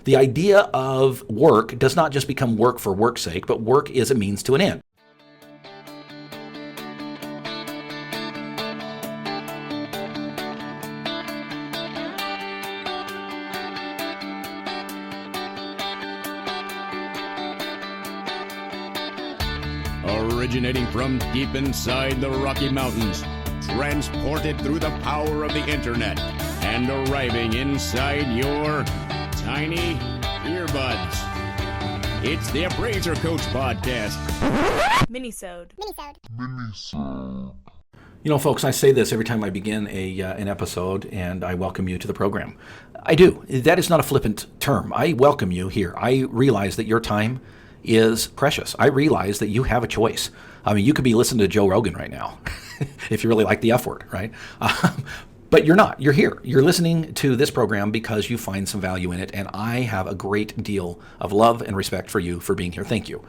The idea of work does not just become work for work's sake, but work is a means to an end. Originating from deep inside the Rocky Mountains, transported through the power of the internet, and arriving inside your tiny earbuds. It's the Appraiser Coach Podcast. Minisode. You know, folks, I say this every time I begin an episode, and I welcome you to the program. I do. That is not a flippant term. I welcome you here. I realize that your time is precious. I realize that you have a choice. I mean, you could be listening to Joe Rogan right now, if you really like the F word, right? But you're not. You're here. You're listening to this program because you find some value in it, and I have a great deal of love and respect for you for being here. Thank you.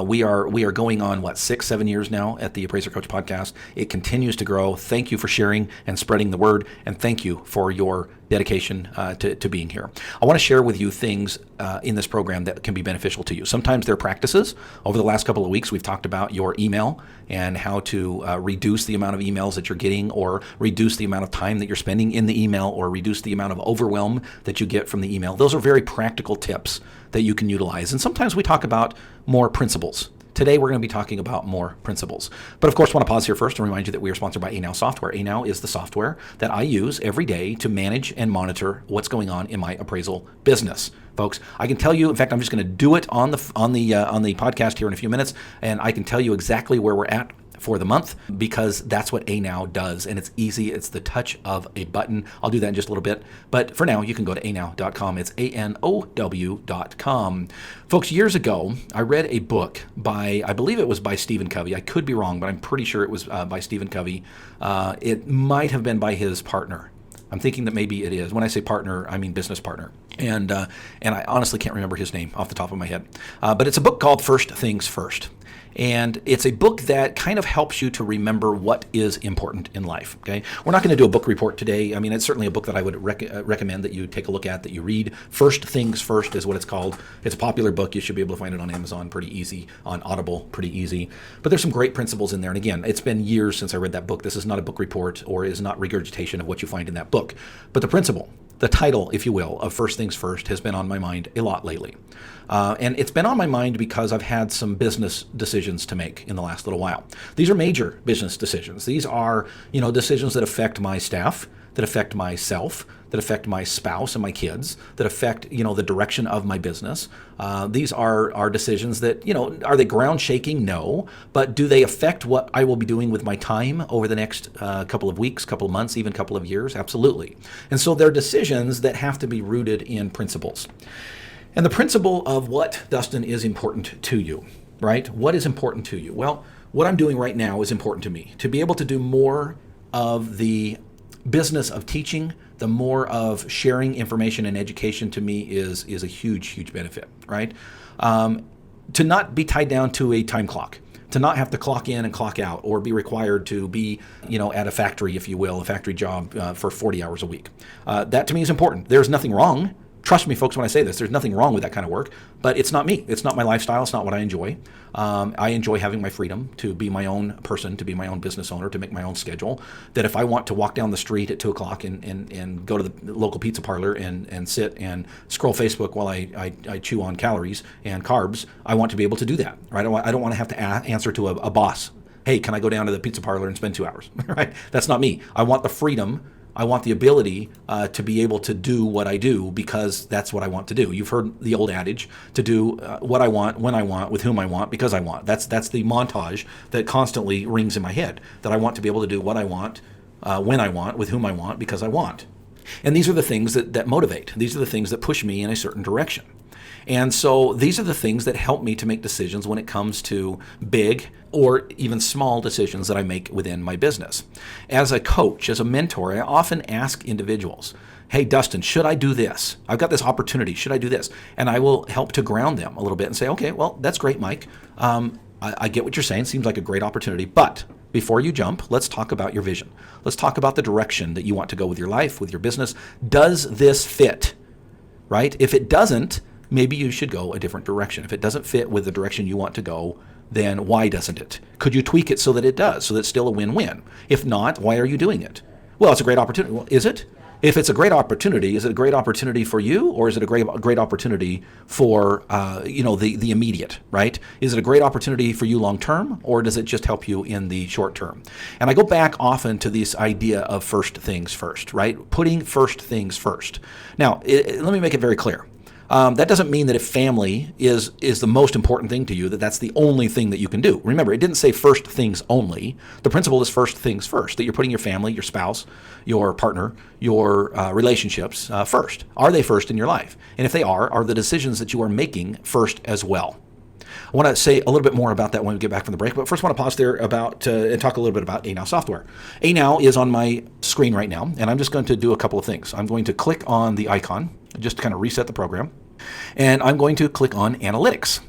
We are going on, 6-7 years now at the Appraiser Coach Podcast. It continues to grow. Thank you for sharing and spreading the word, and thank you for your dedication to being here. I want to share with you things in this program that can be beneficial to you. Sometimes they're practices. Over the last couple of weeks, we've talked about your email and how to reduce the amount of emails that you're getting, or reduce the amount of time that you're spending in the email, or reduce the amount of overwhelm that you get from the email. Those are very practical tips that you can utilize. And sometimes we talk about more principles. Today, we're going to be talking about more principles. But of course, I want to pause here first and remind you that we are sponsored by ANOW Software. ANOW is the software that I use every day to manage and monitor what's going on in my appraisal business. Folks, I can tell you, in fact, I'm just going to do it on the podcast here in a few minutes, and I can tell you exactly where we're at for the month, because that's what ANOW does, and it's easy. It's the touch of a button. I'll do that in just a little bit, but for now, you can go to anow.com. It's ANOW.com. Folks, years ago, I read a book by, I believe it was by Stephen Covey. I could be wrong, but I'm pretty sure it was by Stephen Covey. It might have been by his partner. I'm thinking that maybe it is. When I say partner, I mean business partner. And I honestly can't remember his name off the top of my head. But it's a book called First Things First. And it's a book that kind of helps you to remember what is important in life, okay? We're not going to do a book report today. I mean, it's certainly a book that I would recommend that you take a look at, that you read. First Things First is what it's called. It's a popular book. You should be able to find it on Amazon pretty easy, on Audible pretty easy. But there's some great principles in there. And again, it's been years since I read that book. This is not a book report, or is not regurgitation of what you find in that book. But the principle, the title, if you will, of First Things First has been on my mind a lot lately. And it's been on my mind because I've had some business decisions to make in the last little while. These are major business decisions. These are, decisions that affect my staff, that affect myself, that affect my spouse and my kids, that affect, the direction of my business. These are decisions that, are they ground shaking? No. But do they affect what I will be doing with my time over the next couple of weeks, couple of months, even couple of years? Absolutely. And so they're decisions that have to be rooted in principles. And the principle of what, Dustin, is important to you, right? What is important to you? Well, what I'm doing right now is important to me. To be able to do more of the business of teaching, the more of sharing information and education, to me is a huge, huge benefit, right? To not be tied down to a time clock, to not have to clock in and clock out, or be required to be, at a factory, if you will, a factory job for 40 hours a week. That to me is important. There's nothing wrong. Trust me, folks, when I say this, there's nothing wrong with that kind of work, but it's not me. It's not my lifestyle. It's not what I enjoy. I enjoy having my freedom to be my own person, to be my own business owner, to make my own schedule. That if I want to walk down the street at 2 o'clock and go to the local pizza parlor and sit and scroll Facebook while I chew on calories and carbs, I want to be able to do that, right? I don't want to have to answer to a boss. Hey, can I go down to the pizza parlor and spend 2 hours, right? That's not me. I want the freedom. I want the ability to be able to do what I do, because that's what I want to do. You've heard the old adage, to do what I want, when I want, with whom I want, because I want. That's the montage that constantly rings in my head, that I want to be able to do what I want, when I want, with whom I want, because I want. And these are the things that motivate. These are the things that push me in a certain direction. And so these are the things that help me to make decisions when it comes to big or even small decisions that I make within my business. As a coach, as a mentor, I often ask individuals, hey, Dustin, should I do this? I've got this opportunity. Should I do this? And I will help to ground them a little bit and say, okay, well, that's great, Mike. I get what you're saying. Seems like a great opportunity. But before you jump, let's talk about your vision. Let's talk about the direction that you want to go with your life, with your business. Does this fit right? If it doesn't, maybe you should go a different direction. If it doesn't fit with the direction you want to go, then why doesn't it? Could you tweak it so that it does, so that it's still a win-win? If not, why are you doing it? Well, it's a great opportunity. Well, is it? If it's a great opportunity, is it a great opportunity for you, or is it a great opportunity for the immediate, right? Is it a great opportunity for you long term, or does it just help you in the short term? And I go back often to this idea of first things first, right? Putting first things first. Now, let me make it very clear. That doesn't mean that if family is the most important thing to you, that's the only thing that you can do. Remember, it didn't say first things only. The principle is first things first, that you're putting your family, your spouse, your partner, your relationships first. Are they first in your life? And if they are the decisions that you are making first as well? I want to say a little bit more about that when we get back from the break, but first I want to pause there and talk a little bit about ANow software. ANow is on my screen right now, and I'm just going to do a couple of things. I'm going to click on the icon, just to kind of reset the program, and I'm going to click on Analytics.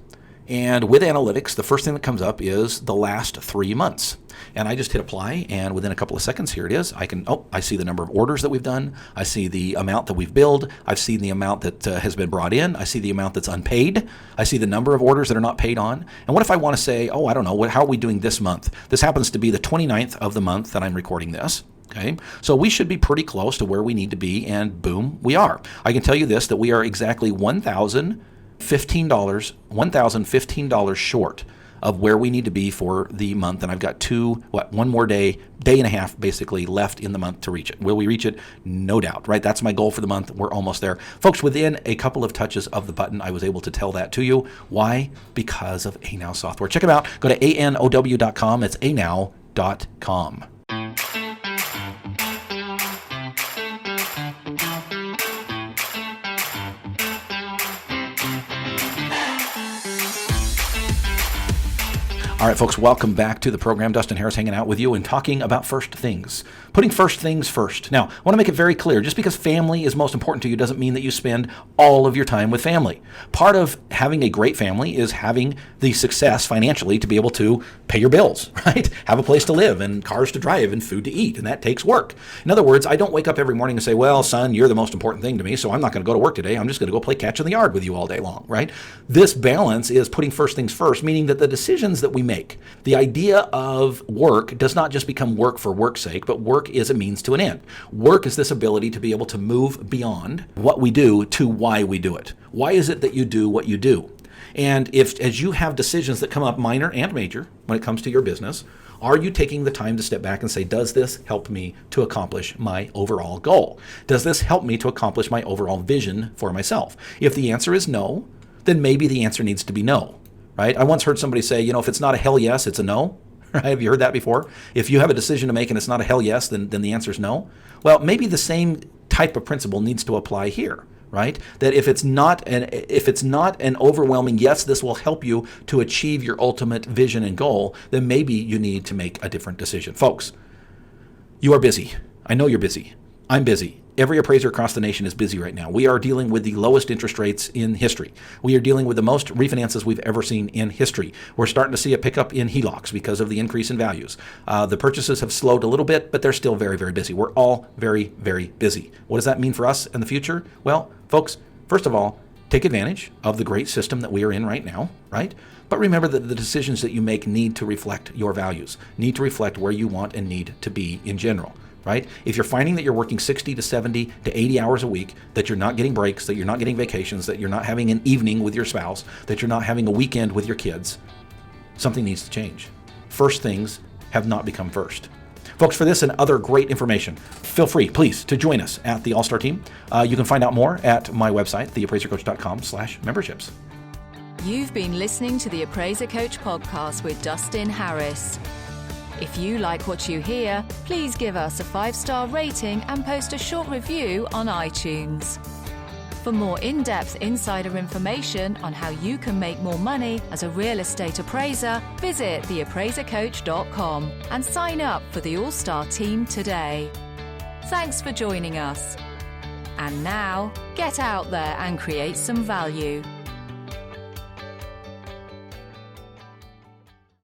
And with Analytics, the first thing that comes up is the last 3 months. And I just hit apply, and within a couple of seconds, here it is. I see the number of orders that we've done. I see the amount that we've billed. I've seen the amount that has been brought in. I see the amount that's unpaid. I see the number of orders that are not paid on. And what if I want to say, I don't know, how are we doing this month? This happens to be the 29th of the month that I'm recording this. Okay, so we should be pretty close to where we need to be, and boom, we are. I can tell you this, that we are exactly $1,015 short of where we need to be for the month, and I've got one more day and a half basically left in the month to reach it. Will we reach it? No doubt, right? That's my goal for the month. We're almost there. Folks, within a couple of touches of the button, I was able to tell that to you. Why? Because of ANow software. Check them out. Go to anow.com. It's anow.com. All right, folks, welcome back to the program. Dustin Harris hanging out with you and talking about first things. Putting first things first. Now, I want to make it very clear, just because family is most important to you doesn't mean that you spend all of your time with family. Part of having a great family is having the success financially to be able to pay your bills, right? Have a place to live and cars to drive and food to eat, and that takes work. In other words, I don't wake up every morning and say, well, son, you're the most important thing to me, so I'm not going to go to work today. I'm just going to go play catch in the yard with you all day long, right? This balance is putting first things first, meaning that the decisions that we make, the idea of work does not just become work for work's sake, but work is a means to an end. Work is this ability to be able to move beyond what we do to why we do it. Why is it that you do what you do? And as you have decisions that come up, minor and major, when it comes to your business, are you taking the time to step back and say, does this help me to accomplish my overall goal? Does this help me to accomplish my overall vision for myself? If the answer is no, then maybe the answer needs to be no. Right? I once heard somebody say, if it's not a hell yes, it's a no. Right? Have you heard that before? If you have a decision to make and it's not a hell yes, then the answer is no. Well, maybe the same type of principle needs to apply here, right? That if it's not an overwhelming yes, this will help you to achieve your ultimate vision and goal, then maybe you need to make a different decision. Folks, you are busy. I know you're busy. I'm busy. Every appraiser across the nation is busy right now. We are dealing with the lowest interest rates in history. We are dealing with the most refinances we've ever seen in history. We're starting to see a pickup in HELOCs because of the increase in values. The purchases have slowed a little bit, but they're still very, very busy. We're all very, very busy. What does that mean for us in the future? Well, folks, first of all, take advantage of the great system that we are in right now, right? But remember that the decisions that you make need to reflect your values, need to reflect where you want and need to be in general. Right? If you're finding that you're working 60 to 70 to 80 hours a week, that you're not getting breaks, that you're not getting vacations, that you're not having an evening with your spouse, that you're not having a weekend with your kids, something needs to change. First things have not become first. Folks, for this and other great information, feel free, please, to join us at the All-Star Team. You can find out more at my website, theappraisercoach.com/memberships. You've been listening to the Appraiser Coach podcast with Dustin Harris. If you like what you hear, please give us a 5-star rating and post a short review on iTunes. For more in-depth insider information on how you can make more money as a real estate appraiser, visit theappraisercoach.com and sign up for the All-Star Team today. Thanks for joining us. And now, get out there and create some value.